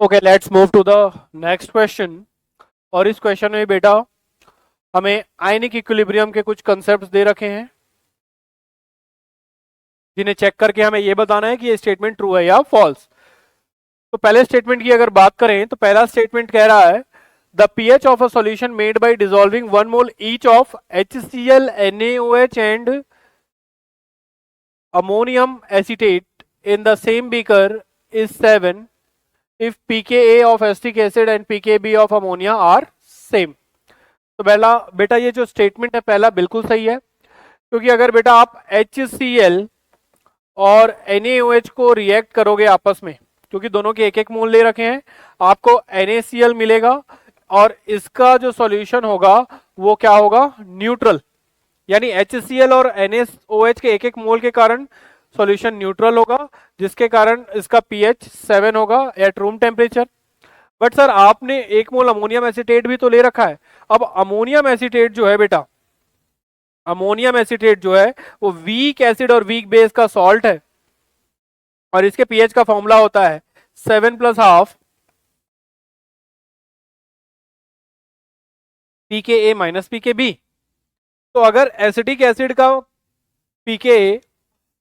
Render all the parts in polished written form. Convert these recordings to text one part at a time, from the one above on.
Okay, let's move to the next question. और इस question में बेटा हमें आयनिक इक्विलिब्रियम के कुछ कंसेप्ट्स दे रखे हैं, जिन्हें चेक करके हमें यह बताना है कि ये स्टेटमेंट ट्रू है या फॉल्स। तो पहले स्टेटमेंट की अगर बात करें तो पहला स्टेटमेंट कह रहा है the pH of a solution made by dissolving 1 mole each of HCl NaOH and ammonium acetate in the same beaker is 7 if pKa of acetic acid and pKb of ammonia are same। तो पहला बेटा ये जो statement है पहला बिल्कुल सही है, क्योंकि अगर बेटा आप HCl और NaOH को रिएक्ट करोगे आपस में, क्योंकि दोनों के एक एक मोल ले रखे हैं, आपको NaCl मिलेगा और इसका जो सॉल्यूशन होगा वो क्या होगा, न्यूट्रल। यानी HCl और NaOH के एक एक मोल के कारण सॉल्यूशन न्यूट्रल होगा, जिसके कारण इसका pH 7 होगा at room temperature. But sir आपने एक मोल अमोनियम एसीटेट भी तो ले रखा है। अब अमोनियम एसीटेट जो है बेटा, अमोनियम एसीटेट जो है वो वीक एसिड और वीक बेस का सॉल्ट है, और इसके pH का फॉर्मूला होता है 7 plus half pKa minus pKb। तो अगर एसिटिक एसिड का pKa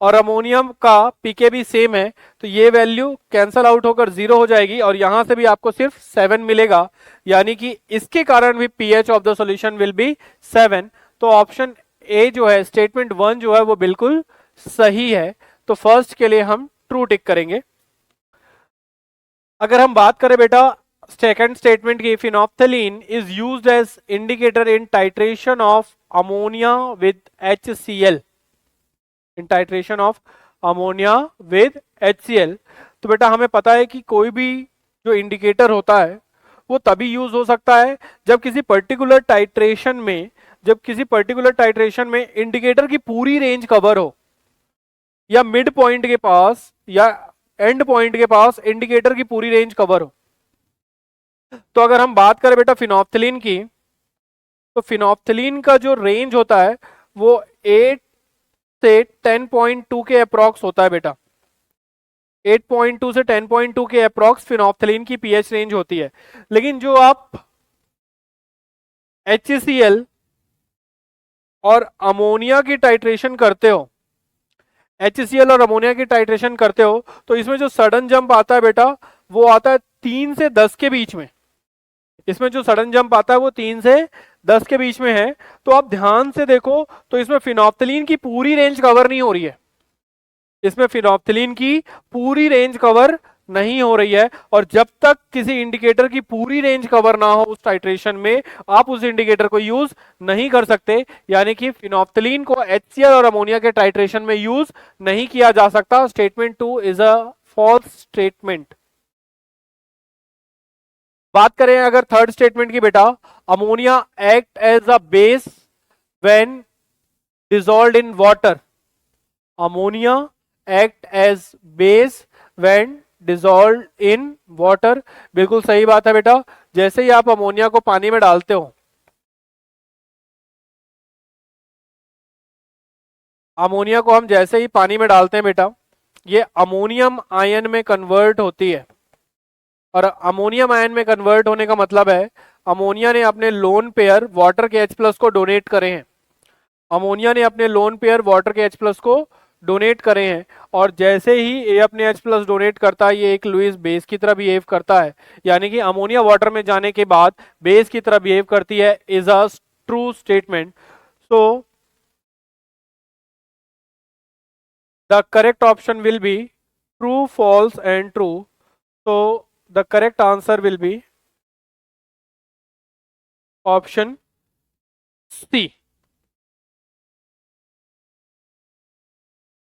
और अमोनियम का pKb सेम है तो ये वैल्यू कैंसल आउट होकर 0 हो जाएगी, और यहां से भी आपको सिर्फ 7 मिलेगा, यानी कि इसके कारण भी pH of the solution will be 7। तो ऑप्शन ए जो है, स्टेटमेंट 1 जो है वो बिल्कुल सही है। तो फर्स्ट के लिए हम ट्रू टिक करेंगे। अगर हम बात करें बेटा सेकंड स्टेटमेंट की, phenolphthalein is used as indicator in titration of ammonia with HCl, in titration of ammonia with HCl। तो बेटा हमें पता है कि कोई भी जो इंडिकेटर होता है वो तभी यूज हो सकता है जब किसी पर्टिकुलर टाइट्रेशन में, इंडिकेटर की पूरी रेंज कवर हो, या मिड पॉइंट के पास या एंड पॉइंट के पास इंडिकेटर की पूरी रेंज कवर हो। तो अगर हम बात करें बेटा फिनोप्थलीन की, तो फिनोप्थलीन का जो रेंज होता है वो 8 से 10.2 के अप्रॉक्स होता है बेटा। 8.2 से 10.2 के अप्रॉक्स फिनोप्थलीन की pH रेंज होती है। लेकिन जो आप HCl और अमोनिया की टाइट्रेशन करते हो, HCl और अमोनिया की टाइट्रेशन करते हो, तो इसमें जो सडन जंप आता है बेटा वो आता है 3 से 10 के बीच में। इसमें जो सडन जंप आता है वो 3 से 10 के बीच में है। तो आप ध्यान से देखो तो इसमें फिनोप्थलीन की पूरी रेंज कवर नहीं हो रही है, इसमें फिनोप्थलीन की पूरी रेंज कवर नहीं हो रही है। और जब तक किसी इंडिकेटर की पूरी रेंज कवर ना हो उस टाइट्रेशन में, आप उस इंडिकेटर को यूज नहीं कर सकते। यानी कि फिनोप्थलीन को HCl और अमोनिया के टाइट्रेशन में यूज नहीं किया जा सकता। Statement 2 is a false statement. बात करें अगर थर्ड स्टेटमेंट की बेटा, ammonia act as a base when dissolved in water. Ammonia act as base when dissolved in water. बिल्कुल सही बात है बेटा। जैसे ही आप अमोनिया को पानी में डालते हो, अमोनिया को हम जैसे ही पानी में डालते हैं बेटा, ये अमोनियम आयन में कन्वर्ट होती है। और अमोनियम आयन में कन्वर्ट होने का मतलब है अमोनिया ने अपने लोन पेयर वाटर के H+ को डोनेट करे हैं। अमोनिया ने अपने लोन पेयर वाटर के H+ को डोनेट करे हैं, और जैसे ही ये अपने H+ डोनेट करता है ये एक लुईस बेस की तरह बिहेव करता है। यानी कि अमोनिया वाटर में जाने के बाद बेस की तरह बिहेव करती है, is a true statement. So the correct option will be true, false and true. so the correct answer will be option C।